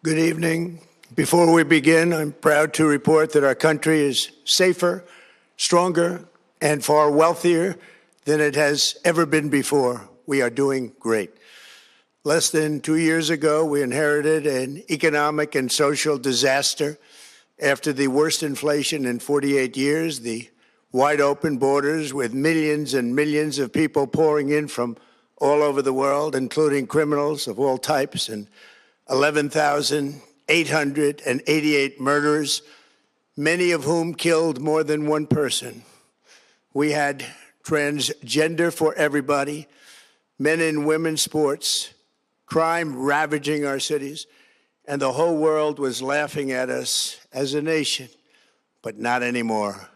Good evening. Before we begin, I'm proud to report that our country is safer, stronger, and far wealthier than it has ever been before. We are doing great. Less than 2 years ago, we inherited an economic and social disaster. After the worst inflation in 48 years, the wide open borders with millions and millions of people pouring in from all over the world, including criminals of all types, and 11,888 murders, many of whom killed more than one person. We had transgender for everybody, men and women's sports, crime ravaging our cities, and the whole world was laughing at us as a nation, but not anymore.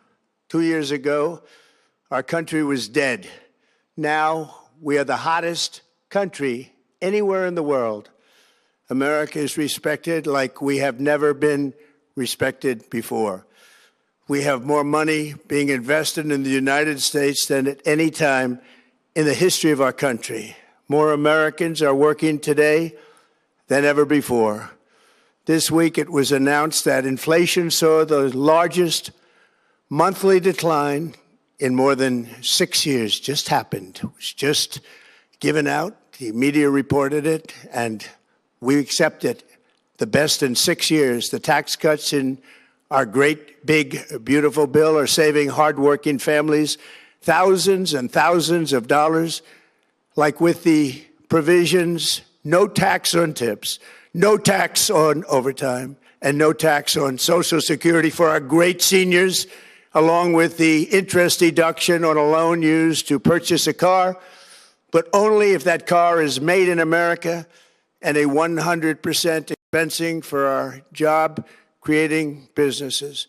2 years ago, our country was dead. Now we are the hottest country anywhere in the world. America is respected like we have never been respected before. We have more money being invested in the United States than at any time in the history of our country. More Americans are working today than ever before. This week it was announced that inflation saw the largest monthly decline in more than 6 years. Just happened. It was just given out. The media reported it, and we accept it. The best in 6 years. The tax cuts in our great, big, beautiful bill are saving hardworking families thousands and thousands of dollars, like with the provisions, no tax on tips, no tax on overtime, and no tax on Social Security for our great seniors, along with the interest deduction on a loan used to purchase a car, but only if that car is made in America, and a 100% expensing for our job-creating businesses.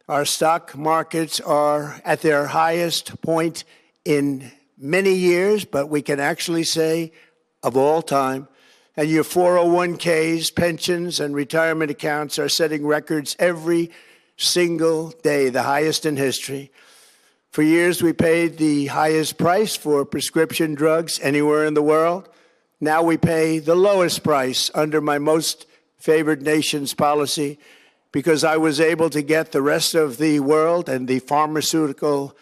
Our stock markets are at their highest point in many years, but we can actually say of all time. And your 401ks, pensions, and retirement accounts are setting records every single day, the highest in history. For years, we paid the highest price for prescription drugs anywhere in the world. Now we pay the lowest price under my most favored nation's policy because I was able to get the rest of the world and the pharmaceutical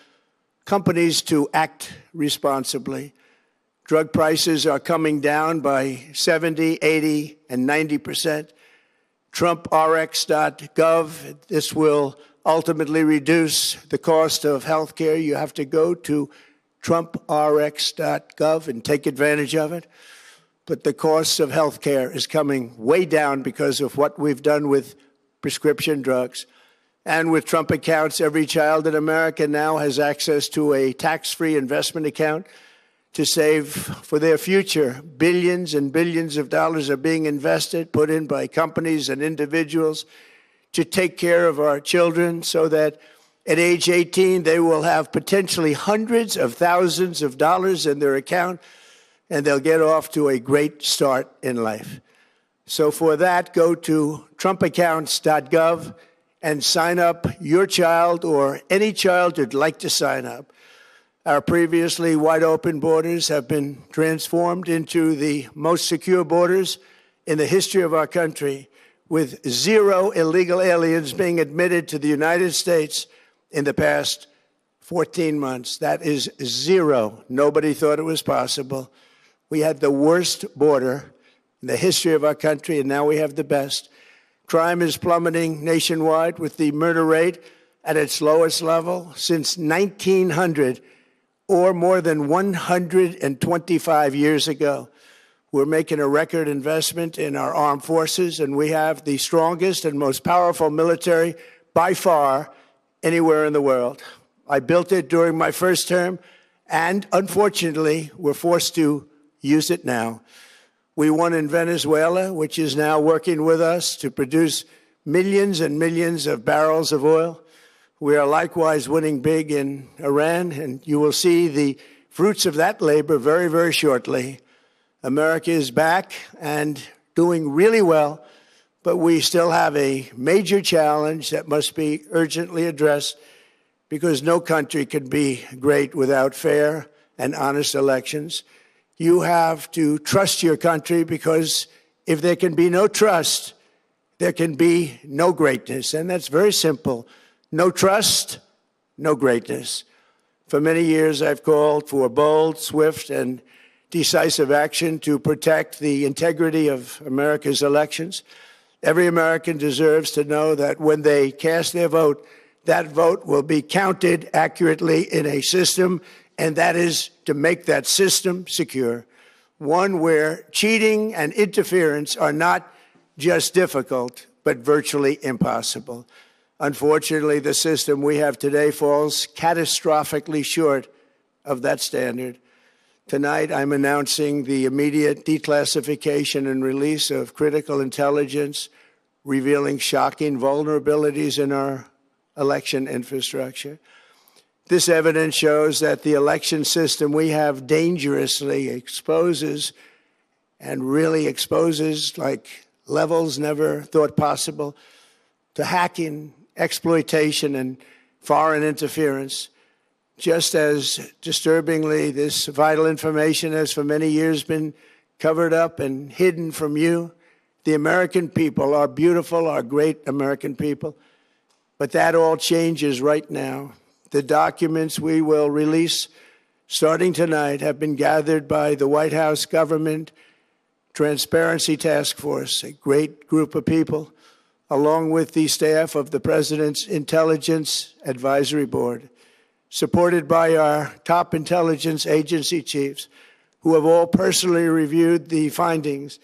companies to act responsibly. Drug prices are coming down by 70, 80, and 90%. TrumpRx.gov, this will ultimately reduce the cost of health care. You have to go to TrumpRx.gov and take advantage of it. But the cost of health care is coming way down because of what we've done with prescription drugs. And with Trump accounts, every child in America now has access to a tax-free investment account to save for their future. Billions and billions of dollars are being invested, put in by companies and individuals to take care of our children so that at age 18, they will have potentially hundreds of thousands of dollars in their account, and they'll get off to a great start in life. So for that, go to TrumpAccounts.gov and sign up your child or any child who'd like to sign up. Our previously wide open borders have been transformed into the most secure borders in the history of our country, with 0 illegal aliens being admitted to the United States in the past 14 months. That is 0. Nobody thought it was possible. We had the worst border in the history of our country, and now we have the best. Crime is plummeting nationwide, with the murder rate at its lowest level since 1900, or more than 125 years ago. We're making a record investment in our armed forces, and we have the strongest and most powerful military by far anywhere in the world. I built it during my first term, and unfortunately, we're forced to use it now. We won in Venezuela, which is now working with us to produce millions and millions of barrels of oil. We are likewise winning big in Iran, and you will see the fruits of that labor very, very shortly. America is back and doing really well, but we still have a major challenge that must be urgently addressed because no country can be great without fair and honest elections. You have to trust your country, because if there can be no trust, there can be no greatness. And that's very simple. No trust, no greatness. For many years, I've called for bold, swift, and decisive action to protect the integrity of America's elections. Every American deserves to know that when they cast their vote, that vote will be counted accurately in a system, and that is to make that system secure, one where cheating and interference are not just difficult, but virtually impossible. Unfortunately, the system we have today falls catastrophically short of that standard. Tonight, I'm announcing the immediate declassification and release of critical intelligence revealing shocking vulnerabilities in our election infrastructure. This evidence shows that the election system we have dangerously exposes and really exposes like levels never thought possible to hacking, exploitation, and foreign interference. Just as disturbingly, this vital information has for many years been covered up and hidden from you, the American people, our beautiful, our great American people. But that all changes right now. The documents we will release starting tonight have been gathered by the White House Government Transparency Task Force, a great group of people, along with the staff of the President's Intelligence Advisory Board, supported by our top intelligence agency chiefs, who have all personally reviewed the findings.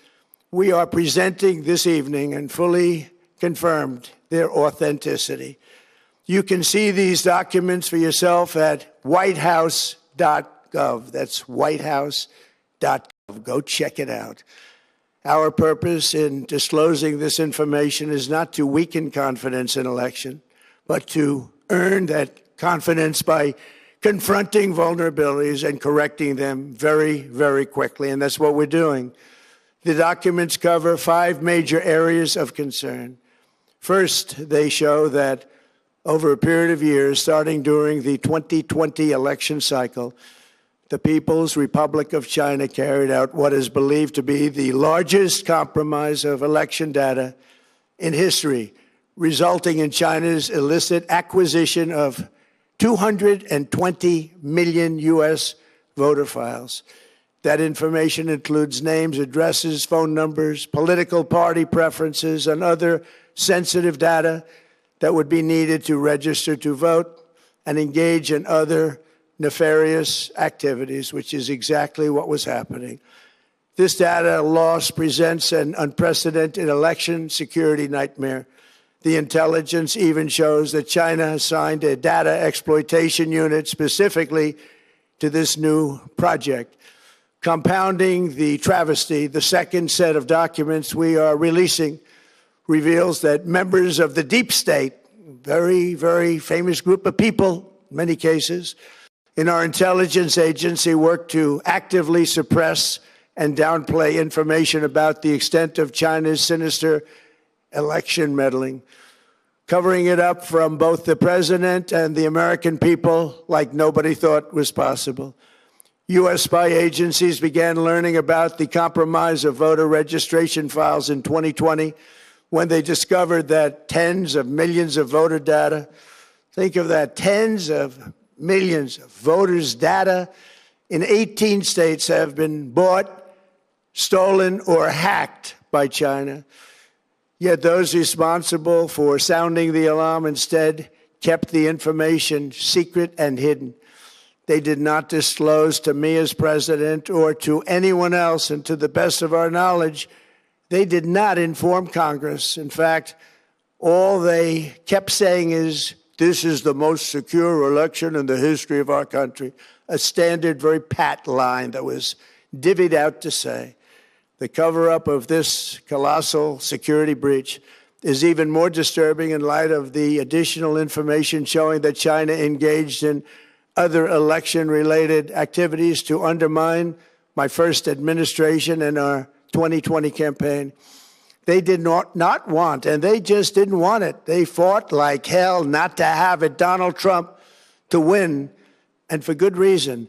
We are presenting this evening and fully confirmed their authenticity. You can see these documents for yourself at whitehouse.gov. That's whitehouse.gov. Go check it out. Our purpose in disclosing this information is not to weaken confidence in election, but to earn that confidence by confronting vulnerabilities and correcting them very, very quickly. And that's what we're doing. The documents cover 5 major areas of concern. First, they show that over a period of years, starting during the 2020 election cycle, the People's Republic of China carried out what is believed to be the largest compromise of election data in history, resulting in China's illicit acquisition of 220 million U.S. voter files. That information includes names, addresses, phone numbers, political party preferences, and other sensitive data that would be needed to register to vote and engage in other nefarious activities, which is exactly what was happening. This data loss presents an unprecedented election security nightmare. The intelligence even shows that China assigned a data exploitation unit specifically to this new project. Compounding the travesty, the second set of documents we are releasing reveals that members of the deep state, very, very famous group of people, in many cases, in our intelligence agency work to actively suppress and downplay information about the extent of China's sinister election meddling, covering it up from both the president and the American people like nobody thought was possible. U.S. spy agencies began learning about the compromise of voter registration files in 2020 when they discovered that tens of millions of voter data, think of that, tens of millions of voters' data in 18 states have been bought, stolen, or hacked by China. Yet those responsible for sounding the alarm instead kept the information secret and hidden. They did not disclose to me as president or to anyone else, and to the best of our knowledge, they did not inform Congress. In fact, all they kept saying is, this is the most secure election in the history of our country, a standard, very pat line that was divvied out to say. The cover-up of this colossal security breach is even more disturbing in light of the additional information showing that China engaged in other election-related activities to undermine my first administration and our 2020 campaign. They did not want, and they just didn't want it. They fought like hell not to have it, Donald Trump, to win, and for good reason.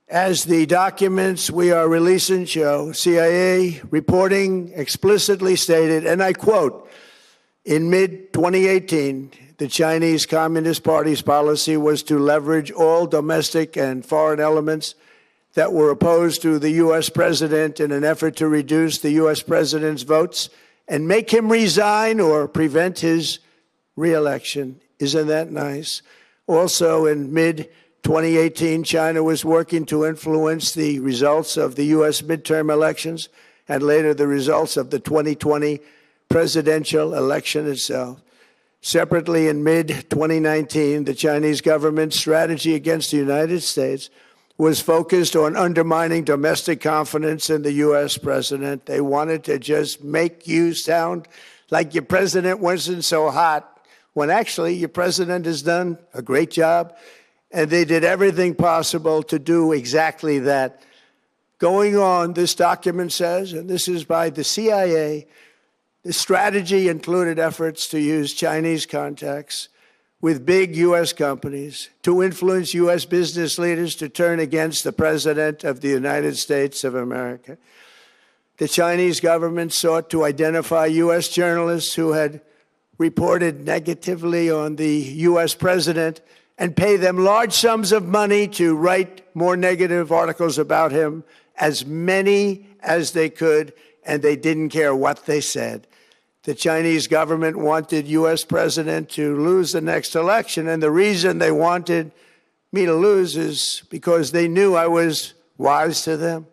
As the documents we are releasing show, CIA reporting explicitly stated, and I quote, in mid-2018, the Chinese Communist Party's policy was to leverage all domestic and foreign elements that were opposed to the U.S. president in an effort to reduce the U.S. president's votes and make him resign or prevent his re-election. Isn't that nice? Also, in mid-2018, China was working to influence the results of the U.S. midterm elections and later the results of the 2020 presidential election itself. Separately, in mid-2019, the Chinese government's strategy against the United States was focused on undermining domestic confidence in the U.S. president. They wanted to just make you sound like your president wasn't so hot, when actually your president has done a great job, and they did everything possible to do exactly that. Going on, this document says, and this is by the CIA, the strategy included efforts to use Chinese contacts with big U.S. companies to influence U.S. business leaders to turn against the President of the United States of America. The Chinese government sought to identify U.S. journalists who had reported negatively on the U.S. president and pay them large sums of money to write more negative articles about him, as many as they could, and they didn't care what they said. The Chinese government wanted U.S. president to lose the next election, and the reason they wanted me to lose is because they knew I was wise to them,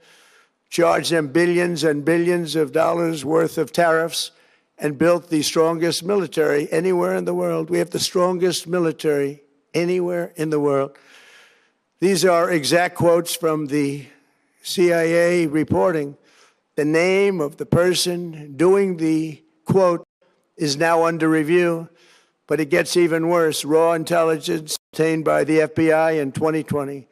charged them billions and billions of dollars worth of tariffs, and built the strongest military anywhere in the world. We have the strongest military anywhere in the world. These are exact quotes from the CIA reporting. The name of the person doing the quote is now under review, but it gets even worse. Raw intelligence obtained by the FBI in 2020,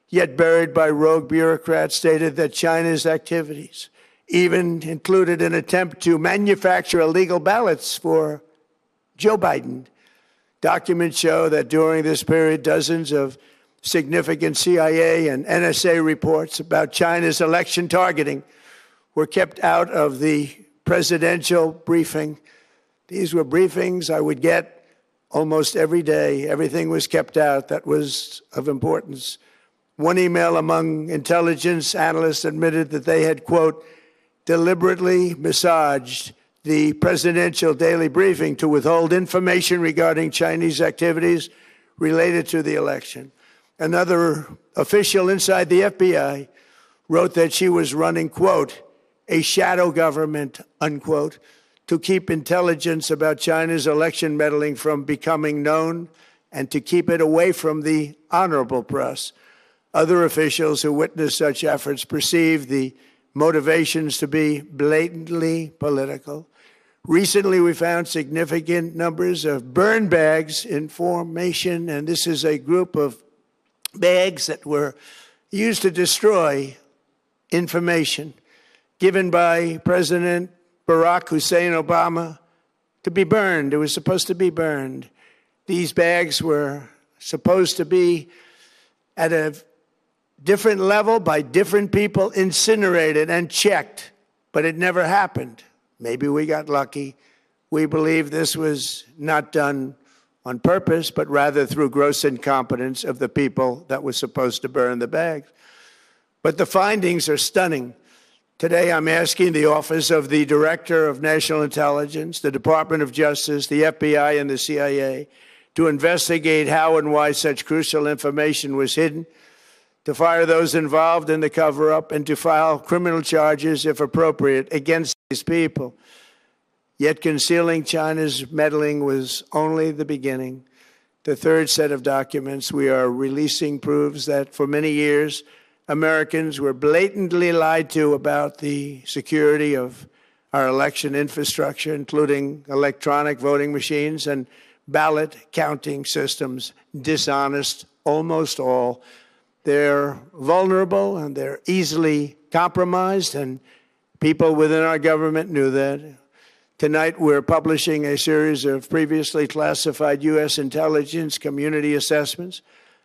yet buried by rogue bureaucrats, stated that China's activities even included an attempt to manufacture illegal ballots for Joe Biden. Documents show that during this period, dozens of significant CIA and NSA reports about China's election targeting were kept out of the presidential briefing. These were briefings I would get almost every day. Everything was kept out that was of importance. One email among intelligence analysts admitted that they had, quote, deliberately massaged the presidential daily briefing to withhold information regarding Chinese activities related to the election. Another official inside the FBI wrote that she was running, quote, a shadow government, unquote, to keep intelligence about China's election meddling from becoming known and to keep it away from the honorable press. Other officials who witnessed such efforts perceived the motivations to be blatantly political. Recently, we found significant numbers of burn bags in formation, and this is a group of bags that were used to destroy information given by President Barack Hussein Obama to be burned. It was supposed to be burned. These bags were supposed to be at a different level by different people, incinerated and checked, but it never happened. Maybe we got lucky. We believe this was not done on purpose, but rather through gross incompetence of the people that were supposed to burn the bags. But the findings are stunning. Today, I'm asking the Office of the Director of National Intelligence, the Department of Justice, the FBI, and the CIA to investigate how and why such crucial information was hidden, to fire those involved in the cover-up, and to file criminal charges, if appropriate, against these people. Yet concealing China's meddling was only the beginning. The third set of documents we are releasing proves that for many years, Americans were blatantly lied to about the security of our election infrastructure, including electronic voting machines and ballot counting systems. Dishonest, almost all. They're vulnerable and they're easily compromised, and people within our government knew that. Tonight, we're publishing a series of previously classified U.S. intelligence community assessments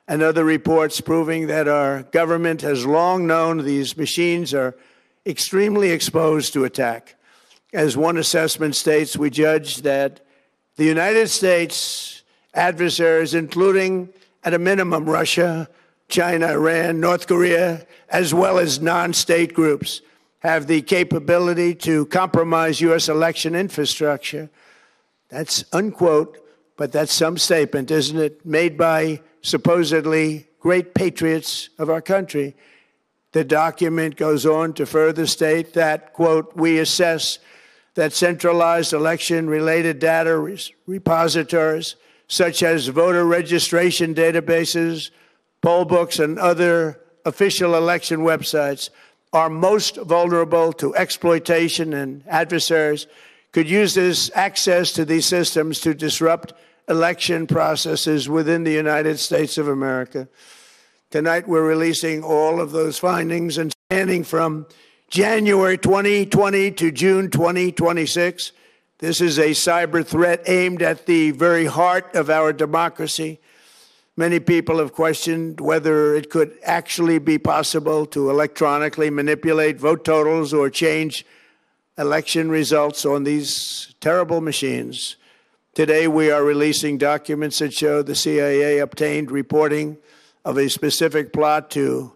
and other reports proving that our government has long known these machines are extremely exposed to attack. As one assessment states, we judge that the United States adversaries, including at a minimum Russia, China, Iran, North Korea, as well as non-state groups, have the capability to compromise U.S. election infrastructure. That's unquote, but that's some statement, isn't it? Made by supposedly great patriots of our country. The document goes on to further state that, quote, we assess that centralized election-related data repositories, such as voter registration databases, poll books, and other official election websites, are most vulnerable to exploitation, and adversaries could use this access to these systems to disrupt election processes within the United States of America. Tonight, we're releasing all of those findings, and spanning from January 2020 to June 2026. This is a cyber threat aimed at the very heart of our democracy. Many people have questioned whether it could actually be possible to electronically manipulate vote totals or change election results on these terrible machines. Today, we are releasing documents that show the CIA obtained reporting of a specific plot to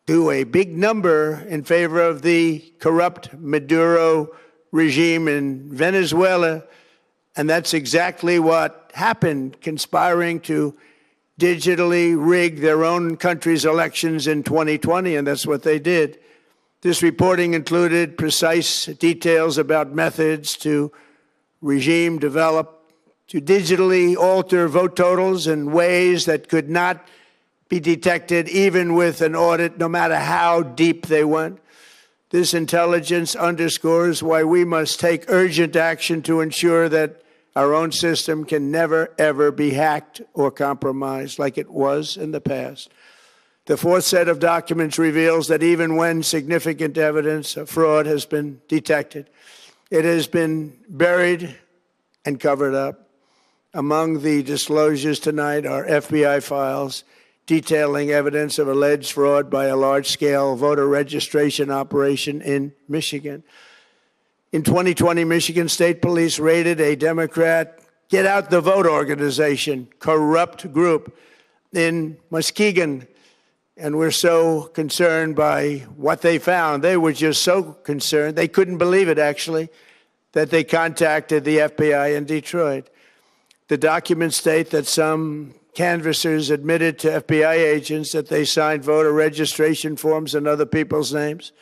do a big number in favor of the corrupt Maduro regime in Venezuela. And that's exactly what happened, conspiring to digitally rig their own country's elections in 2020, and that's what they did. This reporting included precise details about methods to regime develop to digitally alter vote totals in ways that could not be detected even with an audit, no matter how deep they went. This intelligence underscores why we must take urgent action to ensure that our own system can never, ever be hacked or compromised like it was in the past. The fourth set of documents reveals that even when significant evidence of fraud has been detected, it has been buried and covered up. Among the disclosures tonight are FBI files detailing evidence of alleged fraud by a large-scale voter registration operation in Michigan. In 2020, Michigan State Police raided a Democrat Get Out the Vote organization, corrupt group in Muskegon. And we're so concerned by what they found. They were just so concerned, they couldn't believe it, actually, that they contacted the FBI in Detroit. The documents state that some canvassers admitted to FBI agents that they signed voter registration forms in other people's names,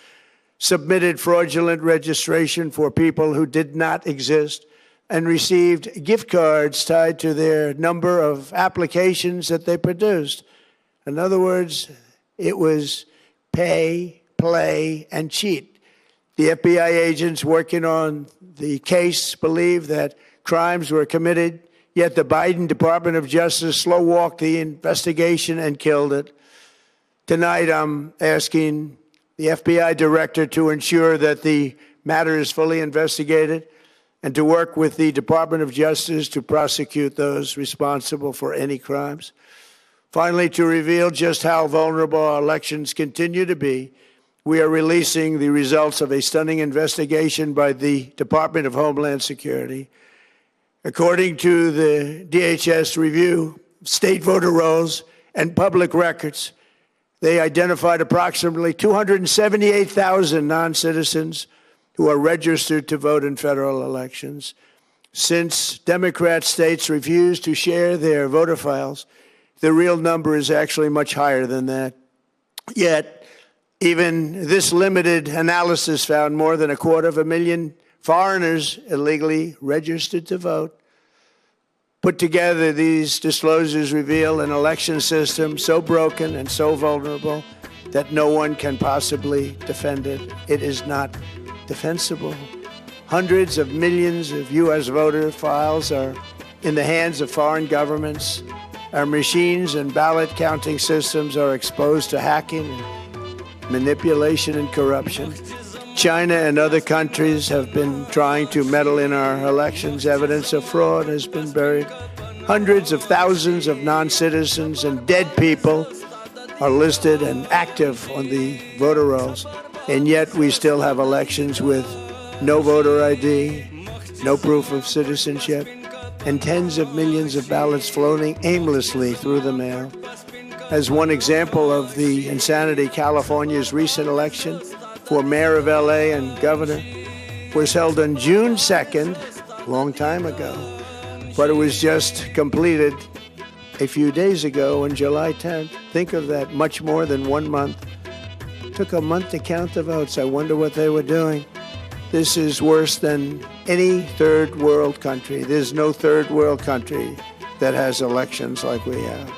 submitted fraudulent registration for people who did not exist, and received gift cards tied to their number of applications that they produced. In other words, it was pay, play, and cheat. The FBI agents working on the case believe that crimes were committed, yet the Biden Department of Justice slow-walked the investigation and killed it. Tonight, I'm asking the FBI director to ensure that the matter is fully investigated and to work with the Department of Justice to prosecute those responsible for any crimes. Finally, to reveal just how vulnerable our elections continue to be, we are releasing the results of a stunning investigation by the Department of Homeland Security. According to the DHS review, state voter rolls and public records, they identified approximately 278,000 non-citizens who are registered to vote in federal elections. Since Democrat states refuse to share their voter files, the real number is actually much higher than that. Yet, even this limited analysis found more than 250,000 foreigners illegally registered to vote. Put together, these disclosures reveal an election system so broken and so vulnerable that no one can possibly defend it. It is not defensible. Hundreds of millions of U.S. voter files are in the hands of foreign governments. Our machines and ballot counting systems are exposed to hacking, manipulation, and corruption. China and other countries have been trying to meddle in our elections. Evidence of fraud has been buried Hundreds of thousands of non-citizens and dead people are listed and active on the voter rolls, and yet we still have elections with no voter ID, no proof of citizenship, and tens of millions of ballots floating aimlessly through the mail. As one example of the insanity, California's recent election for mayor of LA and governor was held on June 2nd, a long time ago, but it was just completed a few days ago on July 10th. Think of that, much more than 1 month. It took a month to count the votes. I wonder what they were doing. This is worse than any third world country. There's no third world country that has elections like we have.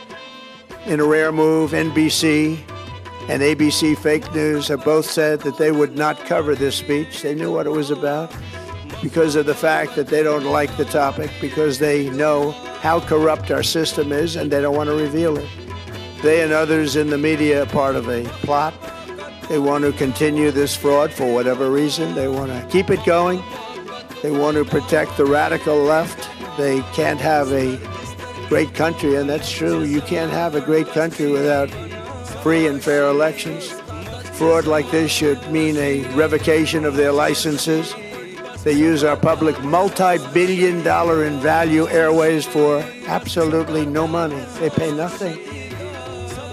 In a rare move, NBC and ABC Fake News have both said that they would not cover this speech. They knew what it was about because of the fact that they don't like the topic, because they know how corrupt our system is and they don't want to reveal it. They and others in the media are part of a plot. They want to continue this fraud for whatever reason. They want to keep it going. They want to protect the radical left. They can't have a great country, and that's true. You can't have a great country without free and fair elections. Fraud like this should mean a revocation of their licenses. They use our public multi-billion-dollar in value airways for absolutely no money. They pay nothing.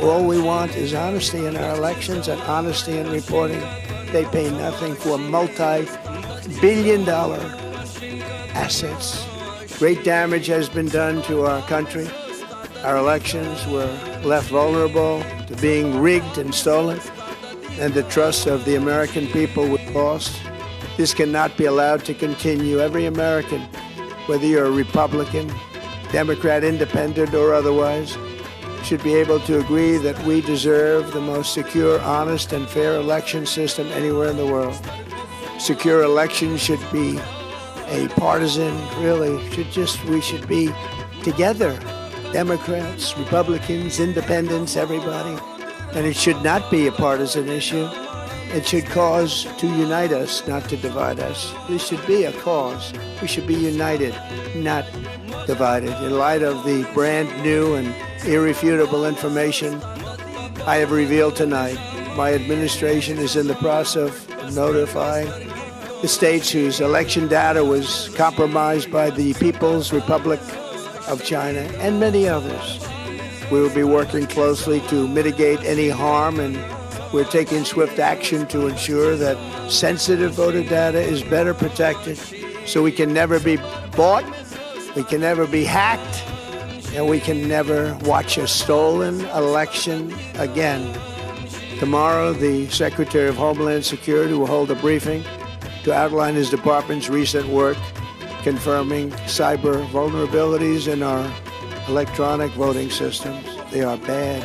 All we want is honesty in our elections and honesty in reporting. They pay nothing for multi-billion-dollar assets. Great damage has been done to our country. Our elections were left vulnerable to being rigged and stolen, and the trust of the American people was lost. This cannot be allowed to continue. Every American, whether you're a Republican, Democrat, Independent, or otherwise, should be able to agree that we deserve the most secure, honest, and fair election system anywhere in the world. Secure elections should be a partisan, we should be together. Democrats, Republicans, Independents, everybody. And it should not be a partisan issue. It should cause to unite us, not to divide us. This should be a cause. We should be united, not divided. In light of the brand new and irrefutable information I have revealed tonight, my administration is in the process of notifying the states whose election data was compromised by the People's Republic of China and many others. We will be working closely to mitigate any harm, and we're taking swift action to ensure that sensitive voter data is better protected so we can never be bought, we can never be hacked, and we can never watch a stolen election again. Tomorrow, the Secretary of Homeland Security will hold a briefing to outline his department's recent work confirming cyber vulnerabilities in our electronic voting systems. They are bad.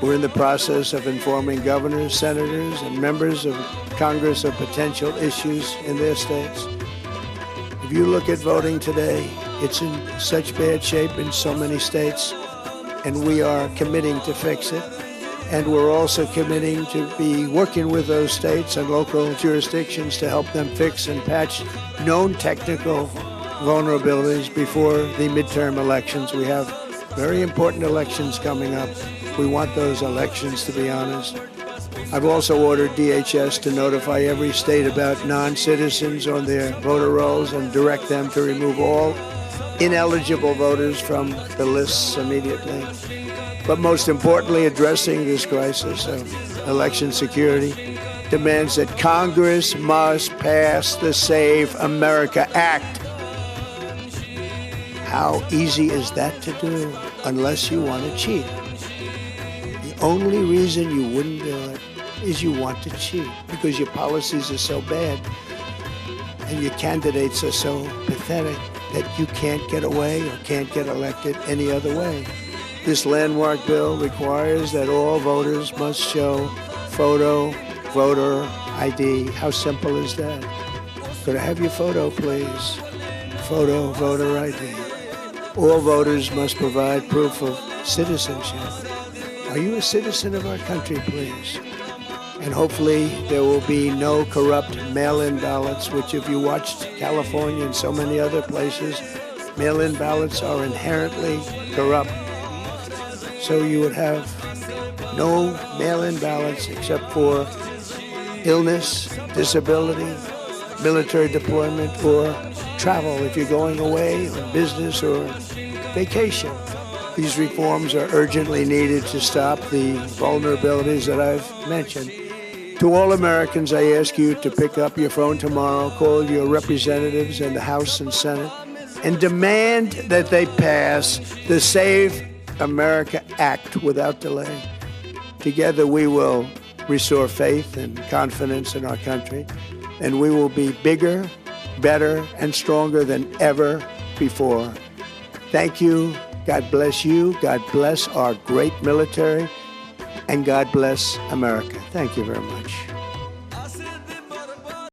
We're in the process of informing governors, senators, and members of Congress of potential issues in their states. If you look at voting today, it's in such bad shape in so many states, and we are committing to fix it. And we're also committing to be working with those states and local jurisdictions to help them fix and patch known technical vulnerabilities before the midterm elections. We have very important elections coming up. We want those elections to be honest. I've also ordered DHS to notify every state about non-citizens on their voter rolls and direct them to remove all ineligible voters from the lists immediately. But most importantly, addressing this crisis of election security demands that Congress must pass the Save America Act. How easy is that to do unless you want to cheat? The only reason you wouldn't do it is you want to cheat because your policies are so bad and your candidates are so pathetic that you can't get away or can't get elected any other way. This landmark bill requires that all voters must show photo, voter ID. How simple is that? Could I have your photo, please? Photo, voter ID. All voters must provide proof of citizenship. Are you a citizen of our country, please? And hopefully there will be no corrupt mail-in ballots, which if you watched California and so many other places, Mail-in ballots are inherently corrupt. So you would have no mail-in ballots except for illness, disability, military deployment, or travel if you're going away on business or vacation. These reforms are urgently needed to stop the vulnerabilities that I've mentioned. To all Americans, I ask you to pick up your phone tomorrow, call your representatives in the House and Senate, and demand that they pass the Save America Act without delay. Together we will restore faith and confidence in our country, and we will be bigger, better, and stronger than ever before. Thank you. God bless you. God bless our great military. And God bless America. Thank you very much.